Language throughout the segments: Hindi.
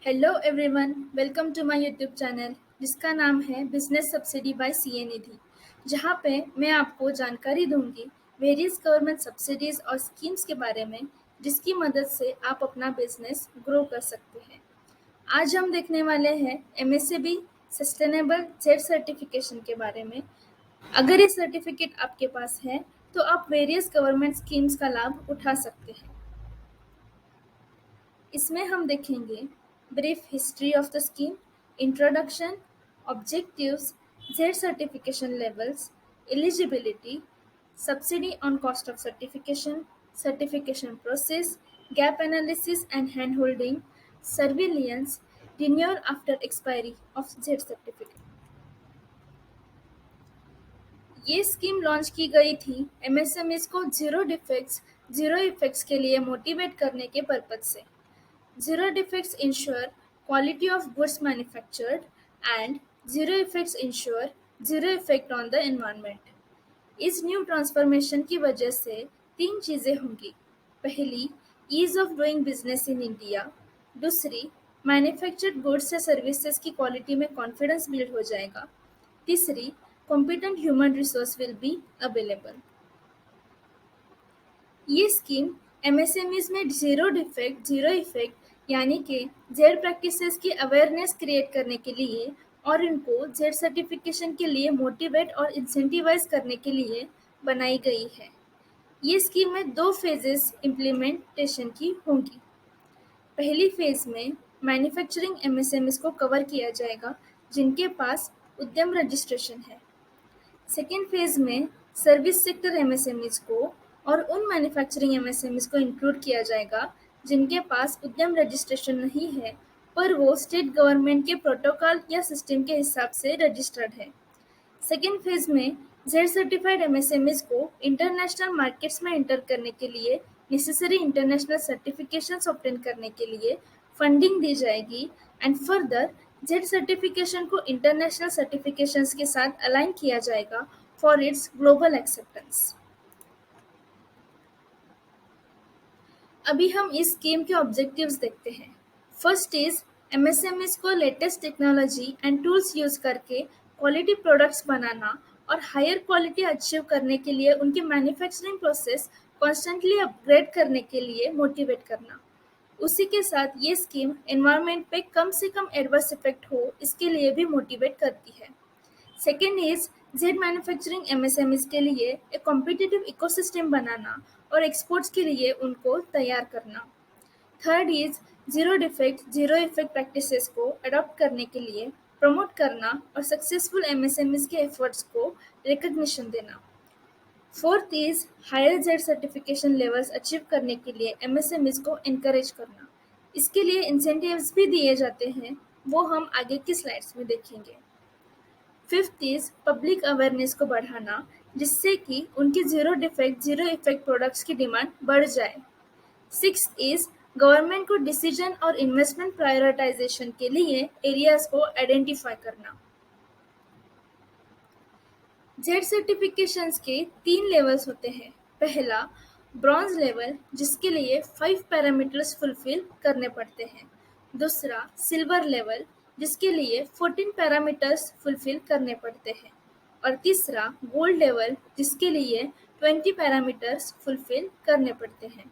Hello everyone, welcome to my YouTube channel जिसका नाम है business subsidy by CA Nidhi, जहां पे मैं आपको जानकारी दूंगी वेरियस गवर्नमेंट सब्सिडीज और स्कीम्स के बारे में जिसकी मदद से आप अपना बिजनेस ग्रो कर सकते हैं। आज हम देखने वाले हैं एमएसएबी सस्टेनेबल जेड सर्टिफिकेशन के बारे में। अगर ये सर्टिफिकेट आपके पास है तो आप वेरियस गवर्नमेंट स्कीम्स का लाभ उठा सकते हैं। इसमें हम देखेंगे brief history of the scheme, introduction, objectives, Z certification levels, eligibility, subsidy on cost of certification, certification process, gap analysis and hand holding, surveillance, renewal after expiry of Z certificate. ये स्कीम लॉन्च की गई थी एमएसएमईज को जीरो डिफेक्ट्स, जीरो इफेक्ट्स के लिए मोटिवेट करने के पर्पज से। Zero defects ensure quality of goods manufactured and zero effects ensure zero effect on the environment. इस न्यू ट्रांसफॉर्मेशन की वजह से तीन चीज़ें होंगी। पहली, ease of doing business in India. दूसरी, मैन्युफैक्चर्ड गुड्स या सर्विसेज की क्वालिटी में कॉन्फिडेंस बिल्ड हो जाएगा। तीसरी, competent human resource will be available. ये स्कीम एमएसएमईज में जीरो डिफेक्ट जीरो इफेक्ट यानी कि जेड प्रैक्टिसेस की अवेयरनेस क्रिएट करने के लिए और इनको जेड सर्टिफिकेशन के लिए मोटिवेट और इंसेंटिवाइज करने के लिए बनाई गई है। ये स्कीम में दो फेजेस इम्प्लीमेंटेशन की होंगी। पहली फेज में मैन्युफैक्चरिंग एमएसएमईज को कवर किया जाएगा जिनके पास उद्यम रजिस्ट्रेशन है। सेकेंड फेज में सर्विस सेक्टर एमएसएमईज को और उन मैन्युफैक्चरिंग एमएसएमईज को इंक्लूड किया जाएगा जिनके पास उद्यम रजिस्ट्रेशन नहीं है पर वो स्टेट गवर्नमेंट के प्रोटोकॉल या सिस्टम के हिसाब से रजिस्टर्ड है। सेकेंड फेज में जेड सर्टिफाइड एमएसएमईज को इंटरनेशनल मार्केट्स में एंटर करने के लिए नेसेसरी इंटरनेशनल सर्टिफिकेशंस ऑब्टेन करने के लिए फंडिंग दी जाएगी एंड फर्दर जेड सर्टिफिकेशन को इंटरनेशनल सर्टिफिकेशंस के साथ अलाइन किया जाएगा फॉर इट्स ग्लोबल एक्सेप्टेंस। अभी हम इस स्कीम के ऑब्जेक्टिव्स देखते हैं। फर्स्ट इज एमएसएमईज को latest technology and tools use करके क्वालिटी प्रोडक्ट्स बनाना और हायर क्वालिटी अचीव करने के लिए उनकी मैन्युफैक्चरिंग प्रोसेस कॉन्स्टेंटली अपग्रेड करने के लिए मोटिवेट करना। उसी के साथ ये स्कीम एनवायरनमेंट पे कम से कम एडवर्स इफेक्ट हो इसके लिए भी मोटिवेट करती है। Second is Z manufacturing MSMEs के लिए एक कॉम्पिटिटिव इकोसिस्टम बनाना और एक्सपोर्ट्स के लिए उनको तैयार करना। Third is zero defect zero effect practices को अडॉप्ट करने के लिए प्रमोट करना और सक्सेसफुल एमएसएमईज के एफर्ट्स को रिकग्निशन देना। Fourth is higher Z certification levels achieve करने के लिए एमएसएमईज को एनकरेज करना। इसके लिए इंसेंटिव्स भी दिए जाते हैं, वो हम आगे की स्लाइड्स में देखेंगे। फिफ्थ इज पब्लिक अवेयरनेस को बढ़ाना जिससे कि उनकी zero defect zero effect products की डिमांड बढ़ जाए। सिक्स्थ इज गवर्नमेंट को डिसीजन और इन्वेस्टमेंट प्रायोरिटाइजेशन के लिए एरियाज को आइडेंटिफाई करना। जेड सर्टिफिकेशंस के तीन लेवल्स होते हैं। पहला ब्रॉन्ज लेवल जिसके लिए 5 पैरामीटर्स फुलफिल करने पड़ते हैं। दूसरा सिल्वर लेवल जिसके लिए 14 पैरामीटर्स फुलफिल करने पड़ते हैं और तीसरा गोल्ड लेवल जिसके लिए 20 पैरामीटर्स फुलफिल करने पड़ते हैं।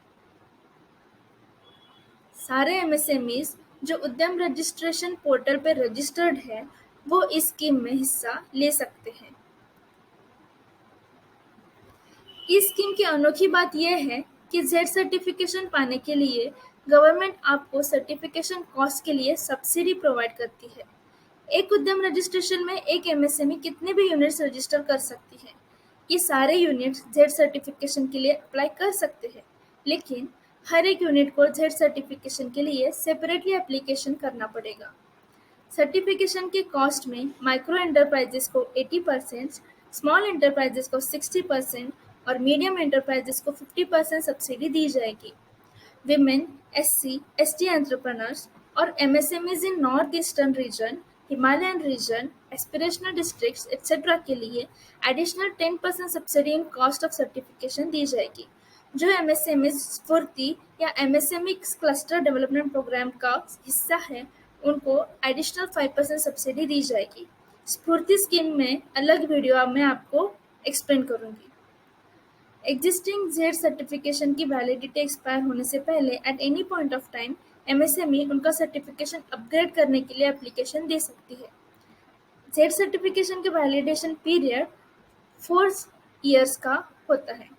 सारे एमएसएमईज जो उद्यम रजिस्ट्रेशन पोर्टल पर रजिस्टर्ड है वो इस स्कीम में हिस्सा ले सकते हैं। इस स्कीम की अनोखी बात यह है कि जेड सर्टिफिकेशन पाने के लिए गवर्नमेंट आपको सर्टिफिकेशन कॉस्ट के लिए सब्सिडी प्रोवाइड करती है। एक उद्यम रजिस्ट्रेशन में एक एमएसएमई कितने भी यूनिट्स रजिस्टर कर सकती है। ये सारे यूनिट्स जेड सर्टिफिकेशन के लिए अप्लाई कर सकते हैं, लेकिन हर एक यूनिट को जेड सर्टिफिकेशन के लिए सेपरेटली एप्लीकेशन करना पड़ेगा। सर्टिफिकेशन के कॉस्ट में माइक्रो एंटरप्राइजेस को 80%, स्मॉल एंटरप्राइजेस को 60% और मीडियम एंटरप्राइजेस को 50% सब्सिडी दी जाएगी। विमेन, एससी, एसटी एंटरप्रेन्योर्स और MSMEs in north eastern region, Himalayan region, aspirational districts etcetera के लिए additional 10% subsidy in cost of certification दी जाएगी। जो एमएसएमई स्फूर्ति या एमएसएमई क्लस्टर डेवलपमेंट प्रोग्राम का हिस्सा है उनको एडिशनल 5% सब्सिडी दी जाएगी। स्फूर्ति स्कीम में अलग वीडियो मैं आपको एक्सप्लेन करूँगी। एग्जिस्टिंग जेड सर्टिफिकेशन की वैलिडिटी एक्सपायर होने से पहले at any point of time MSME उनका सर्टिफिकेशन अपग्रेड करने के लिए एप्लीकेशन दे सकती है। जेड सर्टिफिकेशन के वैलिडेशन पीरियड 4 ईयर्स का होता है।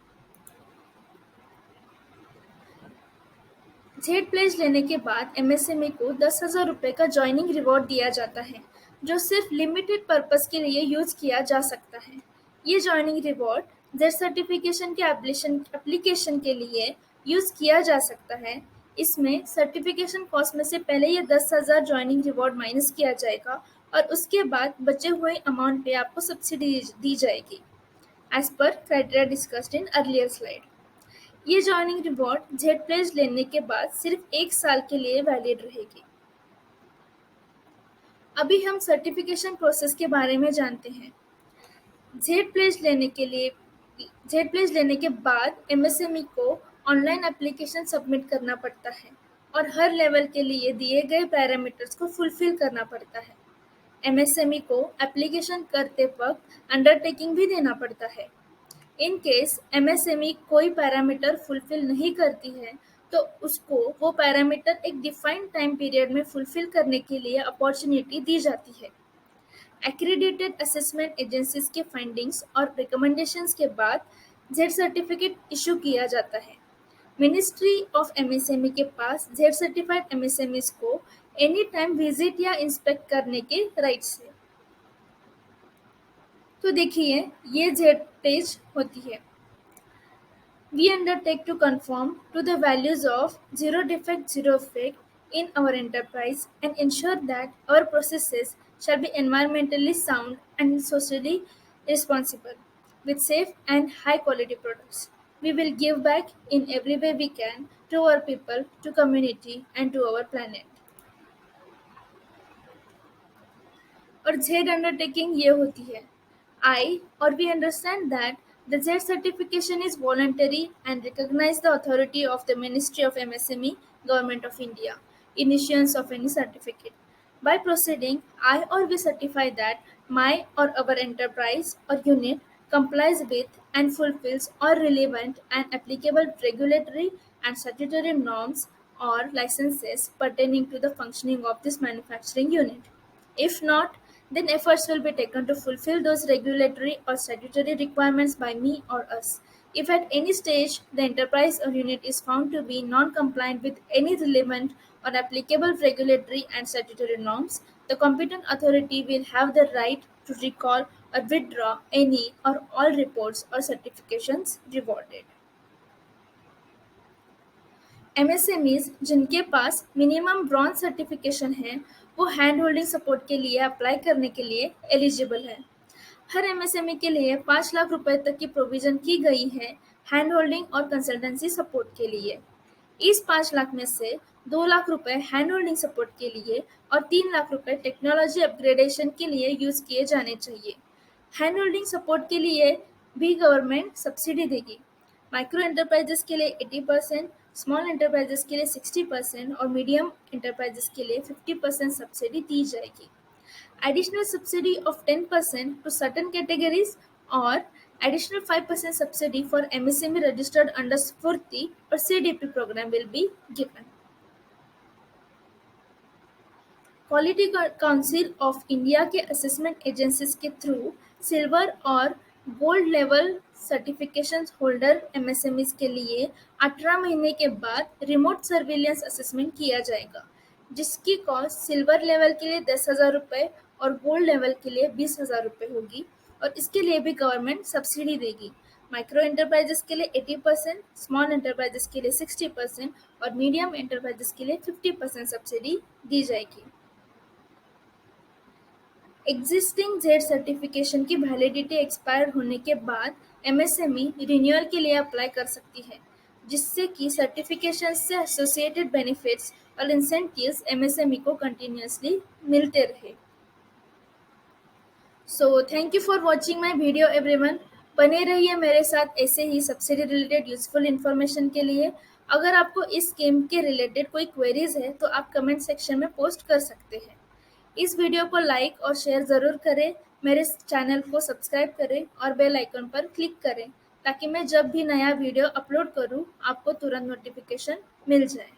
जेड प्लेज लेने के बाद एमएसएमई को 10,000 रुपये का ज्वाइनिंग रिवॉर्ड दिया जाता है, जो सिर्फ लिमिटेड पर्पस के लिए यूज किया जा सकता है। ये ज्वाइनिंग रिवॉर्ड जेड सर्टिफिकेशन के एप्लीकेशन के लिए यूज किया जा सकता है। इसमें सर्टिफिकेशन कॉस्ट में से पहले ये 10,000 ज्वाइनिंग रिवॉर्ड माइनस किया जाएगा और उसके बाद बचे हुए अमाउंट पे आपको सब्सिडी दी जाएगी, as per criteria discussed in earlier slide. ये ज्वाइनिंग रिवॉर्ड जेड प्लेज लेने के बाद सिर्फ 1 साल के लिए वैलिड रहेगी। अभी हम सर्टिफिकेशन प्रोसेस के बारे में जानते हैं। जेड प्लेज लेने के बाद एमएसएमई को ऑनलाइन एप्लीकेशन सबमिट करना पड़ता है और हर लेवल के लिए दिए गए पैरामीटर्स को फुलफिल करना पड़ता है। एमएसएमई को एप्लीकेशन करते वक्त अंडरटेकिंग भी देना पड़ता है। इन केस एमएसएमई कोई पैरामीटर फुलफिल नहीं करती है तो उसको वो पैरामीटर एक डिफाइंड टाइम पीरियड में फुलफिल करने के लिए अपॉर्चुनिटी दी जाती है। एक्रीडेटेड असेसमेंट एजेंसीज के फाइंडिंग्स और रिकमेंडेशंस के बाद जेड सर्टिफिकेट इशू किया जाता है। मिनिस्ट्री ऑफ एमएसएमई के पास जेड सर्टिफाइड एमएसएमईज को एनी टाइम विजिट या इंस्पेक्ट करने के राइट्स है। तो देखिए ये जेड पेज होती है। We undertake to conform to the values of zero defect, zero effect in our enterprise and ensure that our processes shall be environmentally sound and socially responsible with safe and high quality products. We will give back in every way we can to our people, to community and to our planet. और जेड अंडरटेकिंग ये होती है। आई और we understand that the Z certification is voluntary and recognize the authority of the Ministry of MSME, Government of India, in issuance of any certificate. By proceeding, I or we certify that my or our enterprise or unit complies with and fulfills all relevant and applicable regulatory and statutory norms or licenses pertaining to the functioning of this manufacturing unit. If not, then efforts will be taken to fulfill those regulatory or statutory requirements by me or us. If at any stage the enterprise or unit is found to be non-compliant with any relevant or applicable regulatory and statutory norms, the competent authority will have the right to recall or withdraw any or all reports or certifications rewarded. MSMEs जिनके पास मिनिमम ब्रॉन्ज सर्टिफिकेशन है वो हैंड होल्डिंग सपोर्ट के लिए अप्लाई करने के लिए एलिजिबल है। हर एमएसएमई के लिए 5 लाख रुपए तक की प्रोविजन की गई है हैंड होल्डिंग और कंसल्टेंसी सपोर्ट के लिए। इस 5 लाख में से 2 लाख रुपए हैंड होल्डिंग सपोर्ट के लिए और 3 लाख रुपए टेक्नोलॉजी अपग्रेडेशन के लिए यूज किए जाने चाहिए। हैंड होल्डिंग सपोर्ट के लिए भी गवर्नमेंट सब्सिडी देगी। माइक्रो एंटरप्राइजेस के लिए 80%, स्मॉल एंटरप्राइजेस के लिए 60% और मीडियम एंटरप्राइजेस के लिए 50% सब्सिडी दी जाएगी। Additional subsidy of 10% to certain categories or additional 5% subsidy for MSME registered under Spurti or CDP program will be given. Quality council of India के असेसमेंट एजेंसीज के थ्रू सिल्वर और gold level certification holder MSMEs के लिए 18 महीने के बाद रिमोट सर्विलियंस असेसमेंट किया जाएगा, जिसकी कॉस्ट सिल्वर लेवल के लिए 10,000 रुपये और गोल्ड लेवल के लिए 20,000 रुपये होगी और इसके लिए भी गवर्नमेंट सब्सिडी देगी। माइक्रो एंटरप्राइजेस के लिए 80%, स्मॉल एंटरप्राइजेस के लिए 60% और मीडियम एंटरप्राइजेस के लिए 50% सब्सिडी दी जाएगी। एग्जिस्टिंग जेड सर्टिफिकेशन की वैलिडिटी एक्सपायर होने के बाद एमएसएमई रिन्यूअल के लिए अप्लाई कर सकती है, जिससे कि सर्टिफिकेशन से एसोसिएटेड बेनिफिट्स और इंसेंटिव्स एमएसएमई को कंटिन्यूअसली मिलते रहे। So thank you for watching my video everyone. बने रहिए मेरे साथ ऐसे ही सब्सिडी रिलेटेड यूजफुल इन्फॉर्मेशन के लिए। अगर आपको इस गेम के रिलेटेड कोई क्वेरीज है तो आप कमेंट सेक्शन में पोस्ट कर सकते हैं। इस वीडियो को लाइक और शेयर ज़रूर करें, मेरे चैनल को सब्सक्राइब करें और बेल आइकन पर क्लिक करें ताकि मैं जब भी नया वीडियो अपलोड करूं आपको तुरंत नोटिफिकेशन मिल जाए।